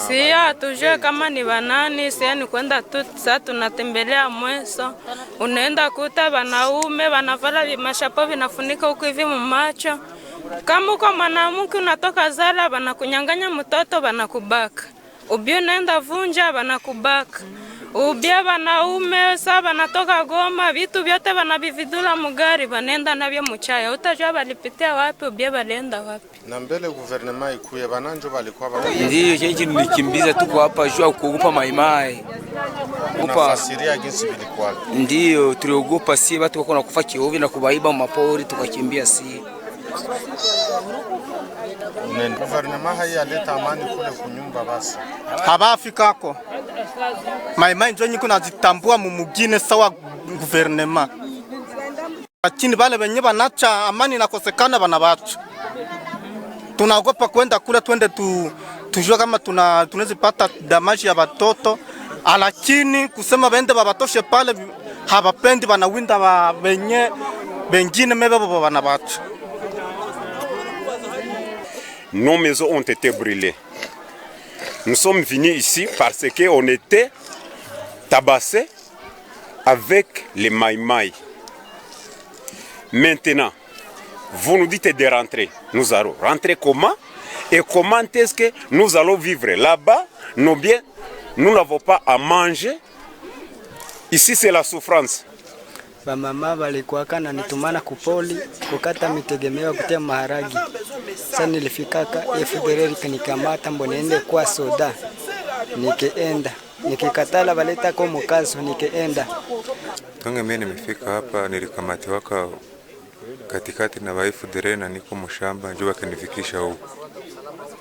Si hatujue kama ni banani, si ni kwenda tu sasa tunatembelea mweso. Unaenda kuta wanaume wanavala mashapo vinafunika huko hivi macho. Kama uko mwanamke unatoka zala wanakunyang'anya mtoto wanakubaka. Ubio naenda vunja wanakubaka. Ubia wanaume sasa wanatoka Goma vitu vyote wanavividula mugari wanaenda navyo mchaya. Utajua walipitia wapi ubia walienda wapi. Na mbele guvernema ikuye bananjo balikuwa ndiyo jeje nilikimbiza tuko hapa jua kuogopa maimai. Unafasiria jinsi bilikuwa. Ndiyo tuliogopa si watu wako nakufa kiovi na kubaiba mapori tukakimbia si. Guvernema haya aleta amani kule kunyumba basi. Habafikako. Maimai njo nyiko nazitambua mumugine sawa guvernema. Chini bale benye banacha amani nakosekana banabacha. Tunaogopa kwenda kule twende tujua kama tunaweza pata damage ya watoto, lakini kusema bende babatoshe pale habapendi banawinda benye bengine mebebo banabacha. Nos maisons ont été brûlées. Nous sommes venus ici parce qu'on était tabassés avec les maïmaï. Maintenant, vous nous dites de rentrer. Nous allons rentrer comment? Et comment est-ce que nous allons vivre là-bas? Nos biens, nous n'avons pas à manger. Ici, c'est la souffrance. Bamama walikuwa na nitumana kupoli kukata mitegemeo kutia maharagi. Sasa nilifikaka FDLR kanikamata mbonende kwa soda. Nikeenda. Nikikatala baleta kwa mkazo nikeenda. Tangu mimi nimefika hapa nilikamatiwa katikati na wa FDLR na niko mshamba njoo akanifikisha huko.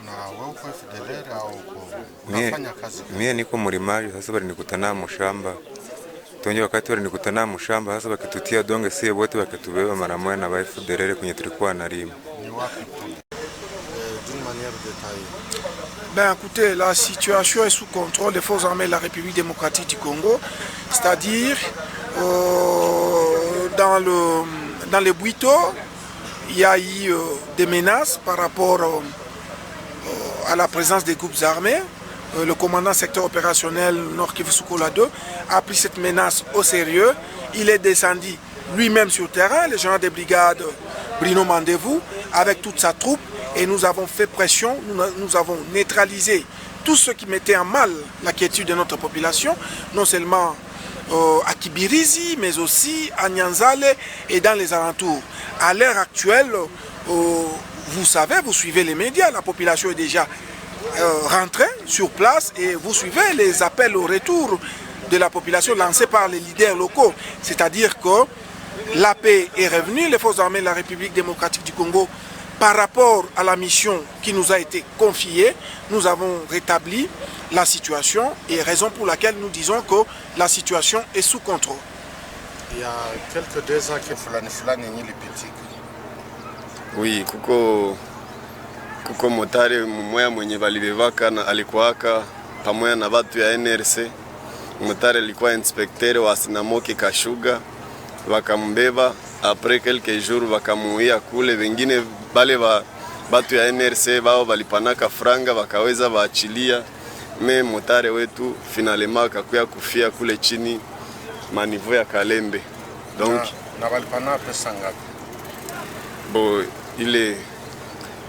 Na wewe uko FDLR au unafanya kazi? Mimi niko mlimaji sasa bali nikutana mshamba. Tonje wakati wale nikutana mshamba sasa bakitutia donge sie wote wakatubeba mara moja na wa FDLR kwenye tulikuwa na lima. Ni wapi d'une manière détaillée? Ben écoutez, la situation est sous contrôle des forces armées de la République démocratique du Congo, c'est-à-dire dans les Buito, il y a eu des menaces par rapport à la présence des groupes armés. Le commandant secteur opérationnel Nord Kivu Sukola 2 a pris cette menace au sérieux. Il est descendu lui-même sur le terrain, le général des brigades Bruno Mandevou, avec toute sa troupe. Et nous avons fait pression, nous avons neutralisé tout ce qui mettait en mal la quiétude de notre population, non seulement à Kibirizi, mais aussi à Nyanzale et dans les alentours. À l'heure actuelle, vous savez, vous suivez les médias, la population est déjà rentrée sur place et vous suivez les appels au retour de la population lancés par les leaders locaux. C'est-à-dire que la paix est revenue, les forces armées de la République démocratique du Congo, par rapport à la mission qui nous a été confiée, nous avons rétabli la situation et raison pour laquelle nous disons que la situation est sous contrôle. Il y a quelques 2 ans que Fulani ni lipitika. Oui, kuko motari mmoja mwenye balibevaka na alikuwaka pamoja na watu ya NRC. Motari alikuwa inspecteur wa Sinamoki Kashuga, wakambeba après quelques jours wakamuia kule. Wengine bale batu ya NRC bao balipanaka franga wakaweza waachilia. Me motare wetu finalement akakuya kufia kule chini manivo ya Kalembe. Donc na balipana pesa ngapi? Bo ile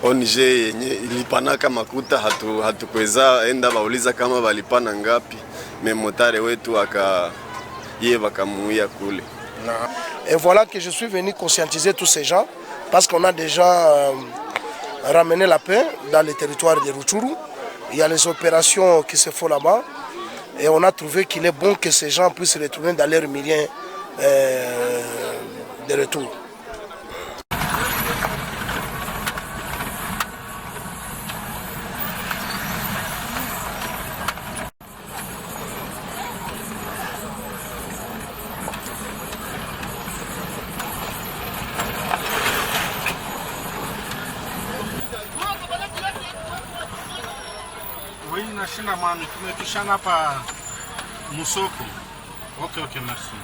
ONG yenye ilipanaka makuta hatukweza enda bauliza kama balipana ngapi. Me motare wetu wakamuia kule. Et voilà que je suis venu conscientiser tous ces gens parce qu'on a déjà ramené la paix dans le territoire de Rutshuru. Il y a les opérations qui se font là-bas et on a trouvé qu'il est bon que ces gens puissent retourner dans leur milieu de retour. Oui, nashina mami, tumepishana hapa Musoko. Ok, merci.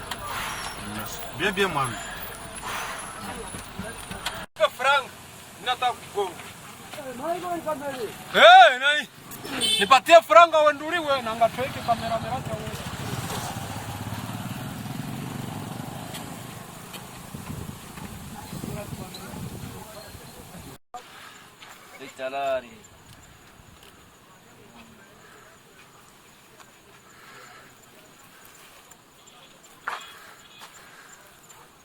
Bien mami. Frank, nataka kugonga. Hey, nani? Nipatie franga uenduliwe na ngatweke kamera cha wewe. Tayari.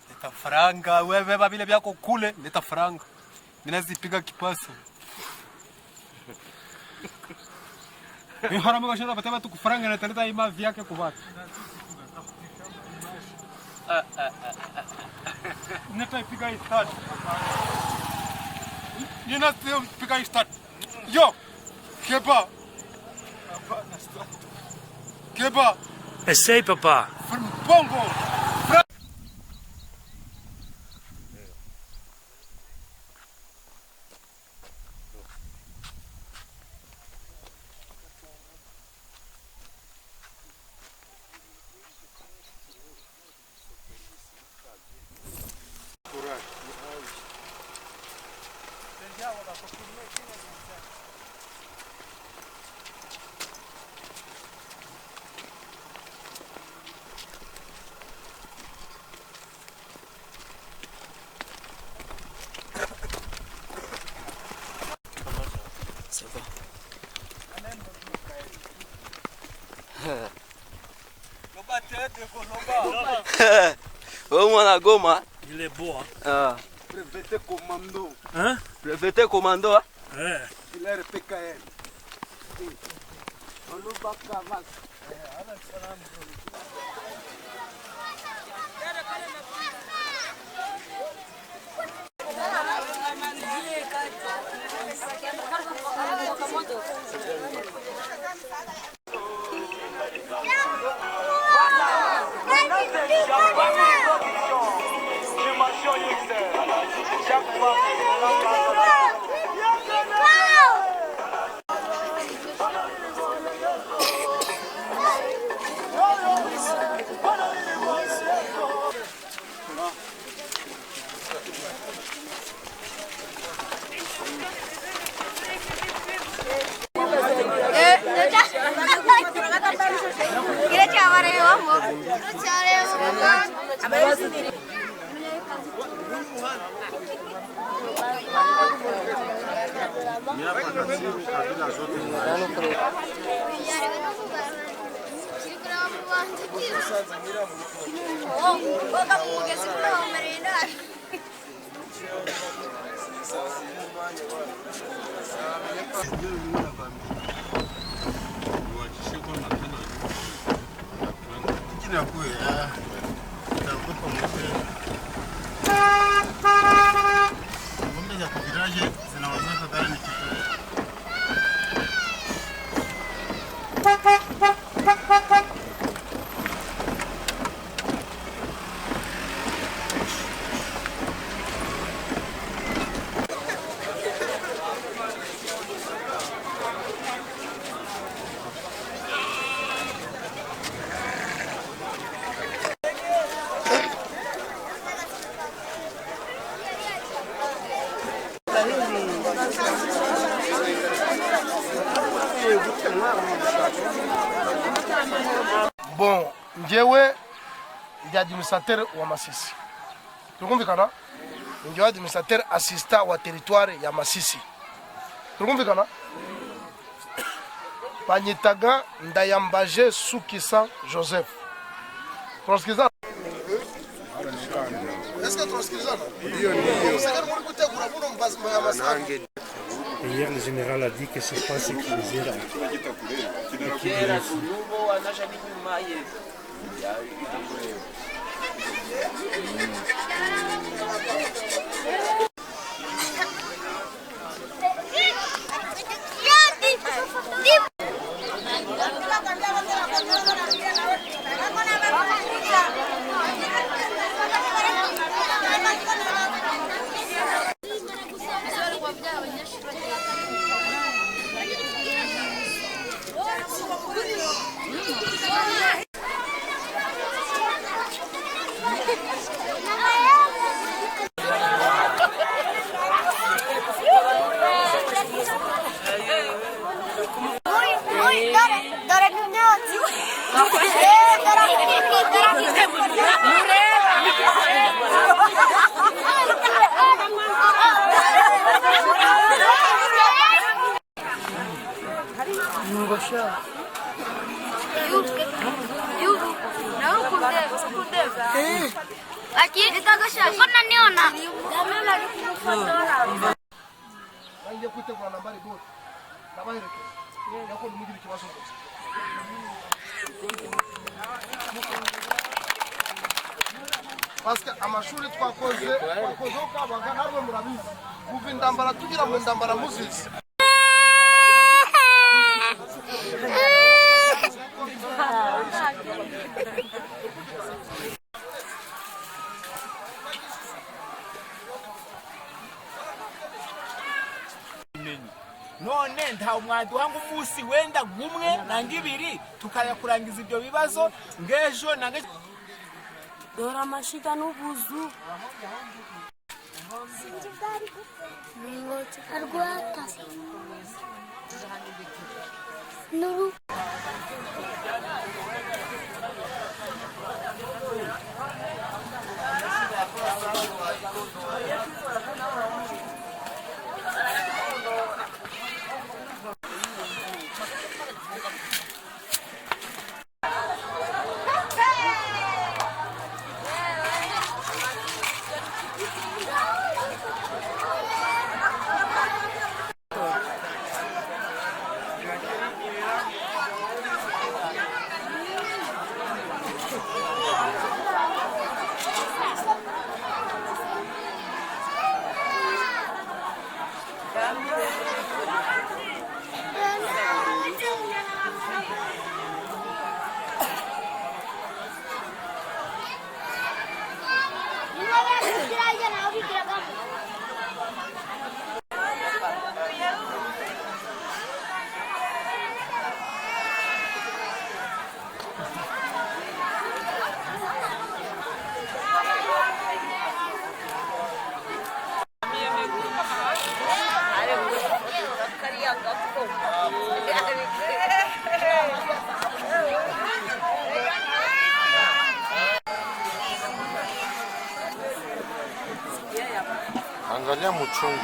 Leta franga, wewe beba vile vyako kule, leta franga. Mimi nazipiga kipasa. Mimi harama kwa shida patema tu kufranga na taleta ima vyake kubaki. Neta ipiga start. Nina teo ipiga start. Yo. Keba. Keba. Essaye papa. Bongo. Oh mwana Goma. Il est beau, hein? Ah. Breveté commando. Hein? Breveté commando, hein? Ouais. Il est PKL. On nous bat cravate. Bon, njewe ndi administrateur wa Masisi. Tukumvikana? Njewe administrateur assistant wa territoire ya Masisi. Tukumvikana? Panyitaga Ndayambaje Sukisa Joseph. Troskizana? Est-ce que troskizana? Hier, le général a dit que ce n'est pas sécurisé là. Aqui ele tá gostando. Quando niona. Parce que amashuri twakoze ukabaga namwe murabizi kuva indambara tugira mu ndambara muzizi none nta mwaduha ngo umunsi wenda gumwe nanga ibiri tukaya kurangiza ibyo bibazo ngejo nanga dora amashika n'ubuzu arwata nuru Angalia mchungu.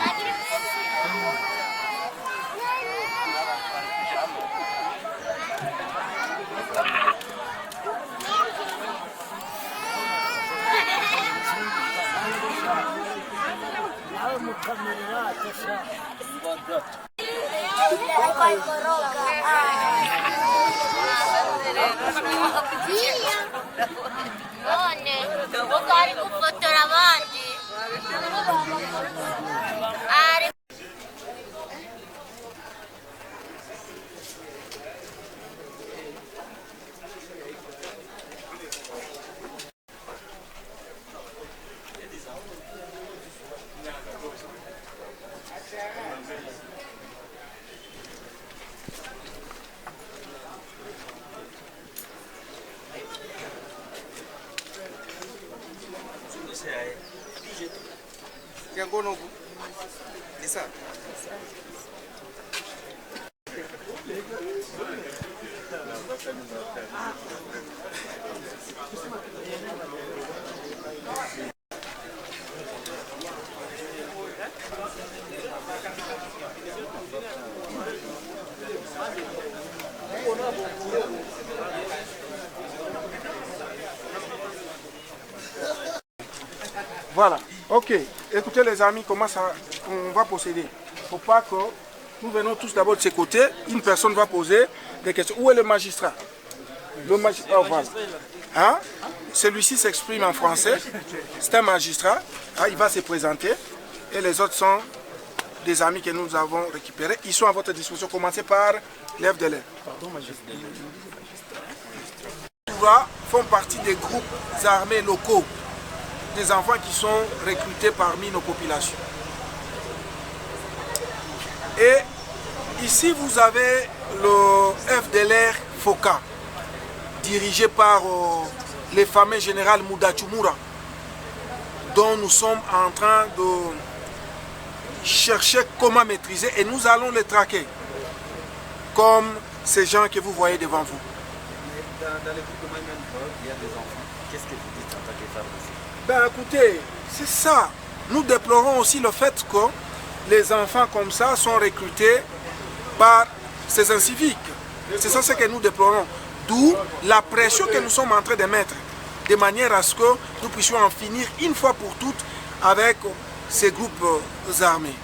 Voilà, ok. Écoutez les amis, comment ça on va procéder. Il ne faut pas que nous venons tous d'abord de ce côté. Une personne va poser des questions. Où est le magistrat? Le magistrat, oh, voilà. Hein? Celui-ci s'exprime en français. C'est un magistrat. Hein? Il va se présenter. Et les autres sont des amis que nous avons récupérés. Ils sont à votre disposition. Commencez par l'FDLR. Pardon, magistrat. Font partie des groupes armés locaux, des enfants qui sont recrutés parmi nos populations. Et ici vous avez le FDLR Foka, dirigé par le fameux général Mudachumura, dont nous sommes en train de chercher comment maîtriser et nous allons les traquer. comme ces gens que vous voyez devant vous. Dans les groupes de Maïman, il y a des enfants. Qu'est-ce que vous dites en tant que femme aussi? Ben écoutez, c'est ça. Nous déplorons aussi le fait que les enfants comme ça sont recrutés par ces inciviques. C'est ça ce que nous déplorons. D'où la pression que nous sommes en train de mettre, de manière à ce que nous puissions en finir une fois pour toutes avec ces groupes armés.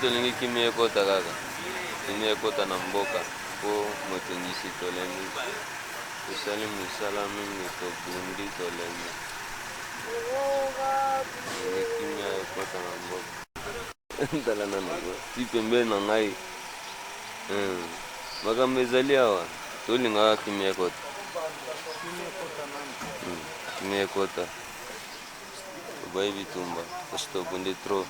Tolingi kimia kota kaka, kimia kota na mboka po motengisi tolemi, usali musala mingi to bundi tolemi, kimia kota na mboka, ndala na nago, si pembe na ngai, makamezali awa, tolinga kimia kota, kimia kota, ubai bitumba, usto bundi tro.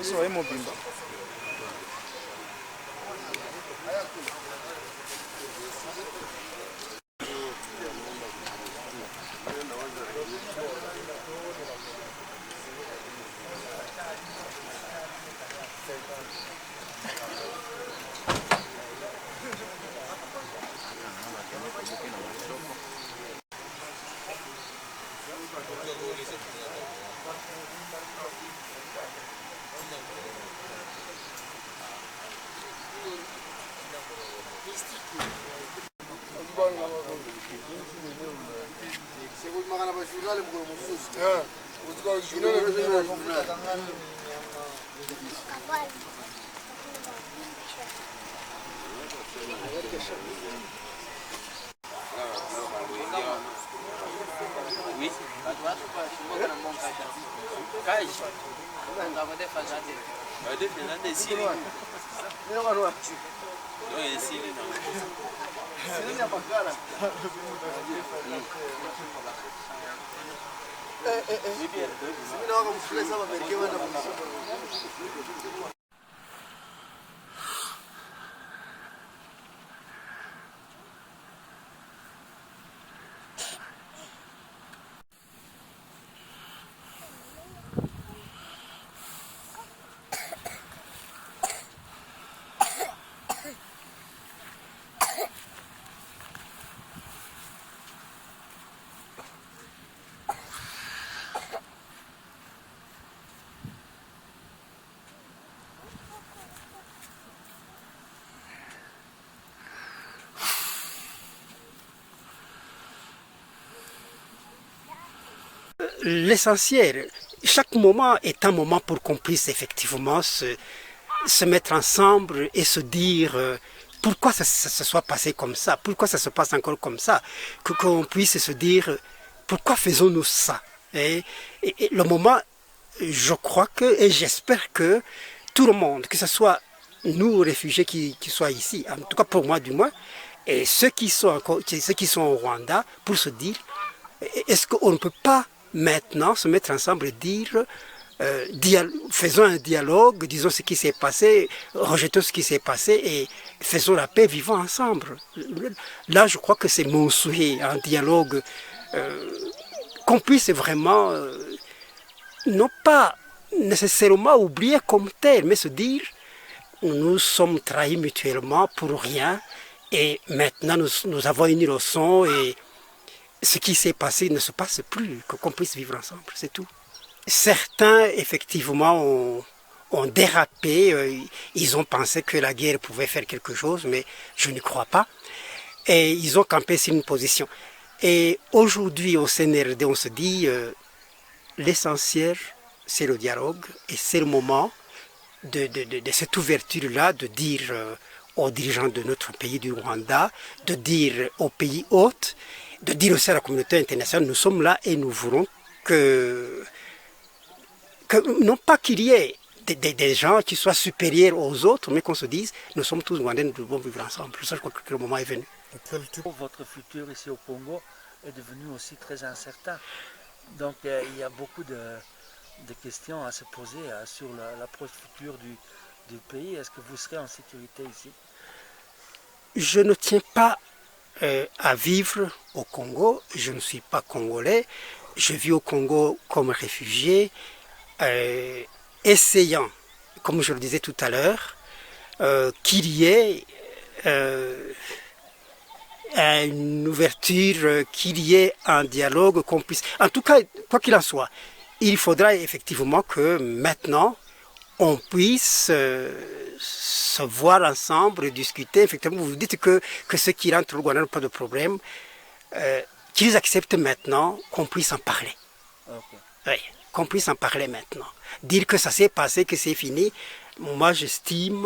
Isso é mobimba. Oui. l'essentiel, chaque moment est un moment pour qu'on puisse effectivement se mettre ensemble et se dire pourquoi ça se soit passé comme ça, pourquoi ça se passe encore comme ça, qu'on puisse se dire pourquoi faisons-nous ça. Et le moment, je crois que, et j'espère que tout le monde, que ce soit nous réfugiés qui soient ici, en tout cas pour moi du moins, et ceux qui sont au Rwanda, pour se dire, est-ce qu'on ne peut pas maintenant se mettre ensemble et dire, faisons un dialogue, disons ce qui s'est passé, rejetons ce qui s'est passé et faisons la paix, vivons ensemble. Là, je crois que c'est mon souhait, un dialogue, qu'on puisse vraiment, non pas nécessairement oublier comme tel, mais se dire, nous sommes trahis mutuellement pour rien et maintenant nous avons une leçon et ce qui s'est passé ne se passe plus, qu'on puisse vivre ensemble, c'est tout. Certains, effectivement, ont dérapé, ils ont pensé que la guerre pouvait faire quelque chose, mais je ne crois pas. Et ils ont campé sur une position. Et aujourd'hui, au CNRD, on se dit, l'essentiel, c'est le dialogue, et c'est le moment de cette ouverture-là, de dire aux dirigeants de notre pays, du Rwanda, de dire aux pays hôtes, de dire aussi à la communauté internationale, nous sommes là et nous voulons que non pas qu'il y ait des gens qui soient supérieurs aux autres, mais qu'on se dise, nous sommes tous Rwandais, nous devons vivre ensemble. Ça, je crois que le moment est venu. Votre futur ici au Congo est devenu aussi très incertain. Donc il y a beaucoup de questions à se poser sur l'approche future du pays. Est-ce que vous serez en sécurité ici? Je ne tiens pas à vivre au Congo. Je ne suis pas congolais. Je vis au Congo comme réfugié, essayant, comme je le disais tout à l'heure, qu'il y ait une ouverture, qu'il y ait un dialogue, qu'on puisse... En tout cas, quoi qu'il en soit, il faudra effectivement que maintenant, on puisse se voir ensemble, discuter. Effectivement, vous dites que ceux qui rentrent au Rwanda n'ont pas de problème, qu'ils acceptent maintenant qu'on puisse en parler. Okay. Oui, qu'on puisse en parler maintenant. Dire que ça s'est passé, que c'est fini. Moi, j'estime,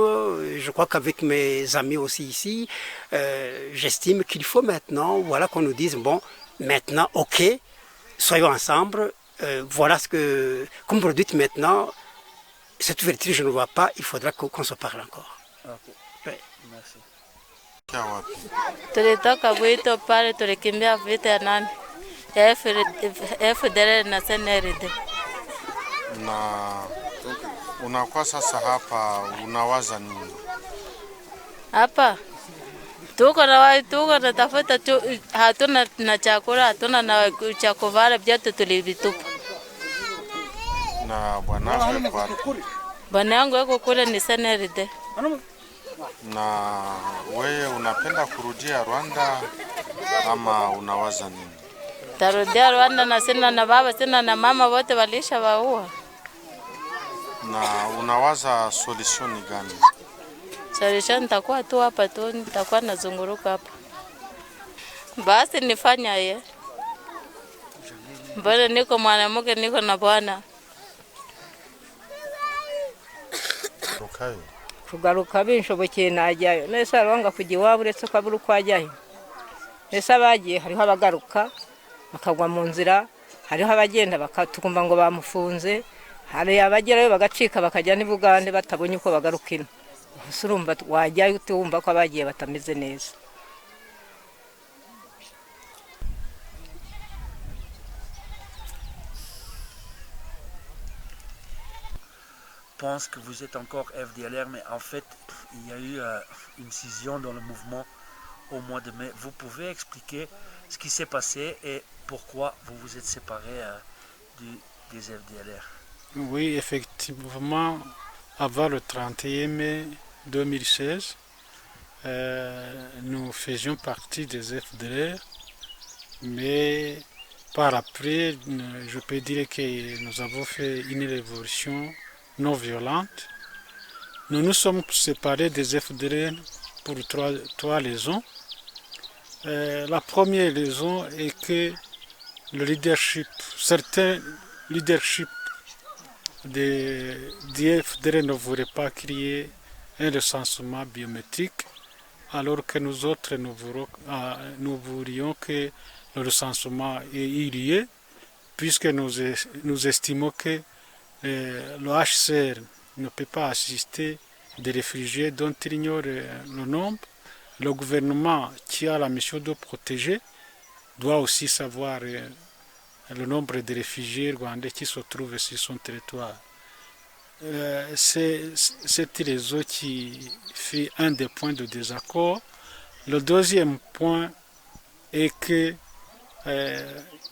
je crois qu'avec mes amis aussi ici, j'estime qu'il faut maintenant, voilà, qu'on nous dise, bon, maintenant, ok, soyons ensemble, voilà ce que, comme vous le dites maintenant, cette ouverture, je ne vois pas, il faudra qu'on se parle encore. Okay. Oui. Merci. Tulitoka Bwito pale, tulikimbia vita ya nani ya FDLR na CNRD. Na unakuwa sasa hapa unawaza nini? Hapa tuko na tafuta tu, hatuna na chakula, hatuna na chakula, vyote tulivitupa. Na bwanako kwa bwana yangu yuko kule ni CNRD. Na wewe unapenda kurudia Rwanda ama unawaza nini? Tarudia Rwanda na sina na baba, sina na mama, wote walisha waua. Na unawaza solution gani? Solution nitakuwa tu hapa tu, nitakuwa nazunguruka hapa. Basi nifanya ye. Mbona niko mwanamke, niko na bwana. Okay. Kugaruka binshobokeye najyayo. Nese aranga kujya iwabo uretse ko abura uko ajyayo. Nese abagiye hariho abagaruka bakagwa mu nzira, hariho abagenda bakatukumva ngo bamufunze, hari abagerayo bagacika bakajya ni Bugande batabonye uko bagarukina. Urumva wajyayo utumva ko abagiye batameze neza. Pense que vous êtes encore FDLR, mais en fait, il y a eu une scission dans le mouvement au mois de mai. Vous pouvez expliquer ce qui s'est passé et pourquoi vous vous êtes séparés des FDLR? Oui, effectivement, avant le 31 mai 2016, nous faisions partie des FDLR, mais par après, je peux dire que nous avons fait une révolution non violente. Nous nous sommes séparés des FDLR pour trois raisons. La première raison est que le leadership, certains leaderships des FDR ne voulaient pas créer un recensement biométrique, alors que nous autres, nous voulions que le recensement ait lieu, puisque nous estimons que le HCR ne peut pas assister des réfugiés dont il ignore le nombre. Le gouvernement qui a la mission de protéger doit aussi savoir le nombre de réfugiés rwandais qui se trouvent sur son territoire. C'est cette raison qui fait un des points de désaccord. Le deuxième point est que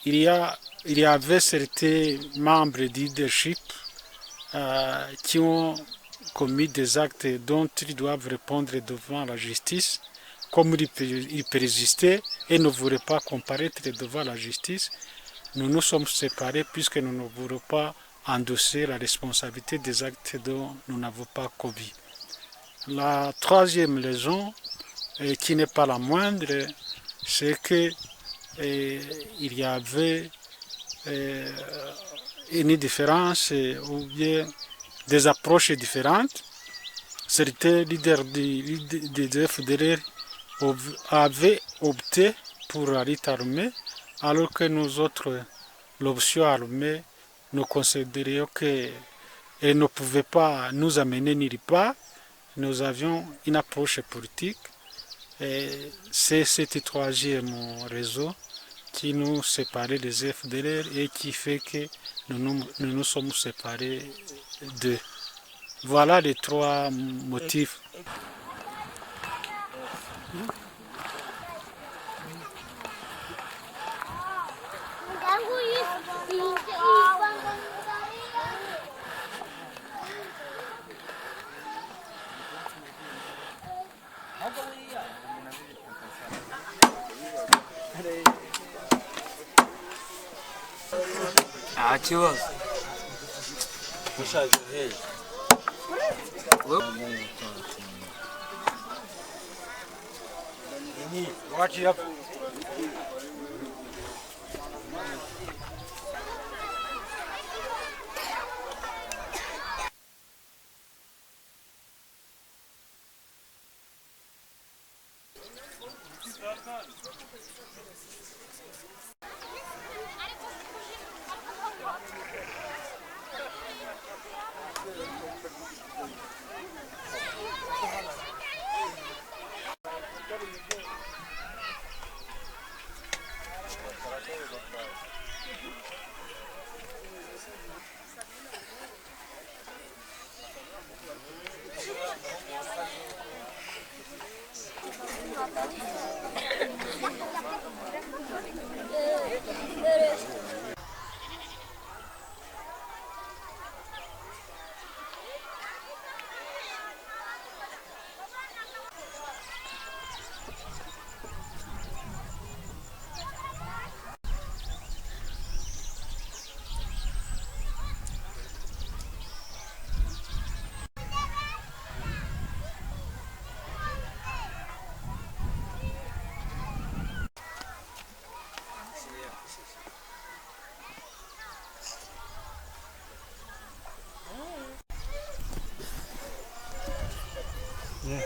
il y avait certains membres du leadership qui ont commis des actes dont ils doivent répondre devant la justice. Comme ils persistaient et ne voulaient pas comparaître devant la justice, nous nous sommes séparés puisque nous ne voulons pas endosser la responsabilité des actes dont nous n'avons pas commis. La troisième raison, qui n'est pas la moindre, c'est que il y avait une différence ou bien des approches différentes. Certains leaders des FDR avaient opté pour la lutte armée, alors que nous autres, l'option armée, nous considérions qu'elle ne pouvait pas nous amener nulle part. Nous avions une approche politique. C'est cette troisième réseau qui nous séparait des FDR et qui fait que nous nous sommes séparés d'eux. Voilà les trois motifs. kibazo ushaje hey Watch up.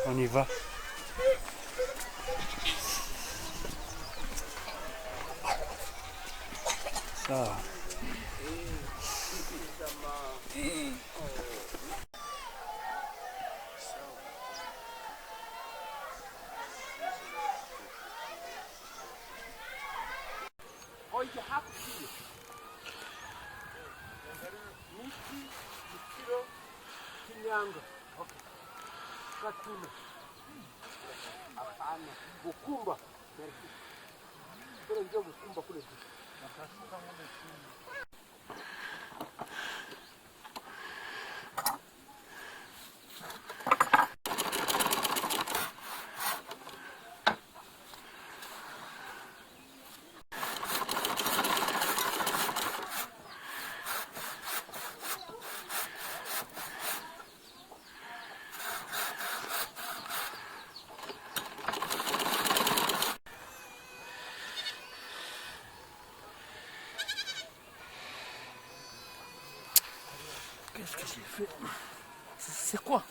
On y va. Ça. Bukumba. Ndio bukumba kule. Qu'est-ce que j'ai fait? C'est quoi?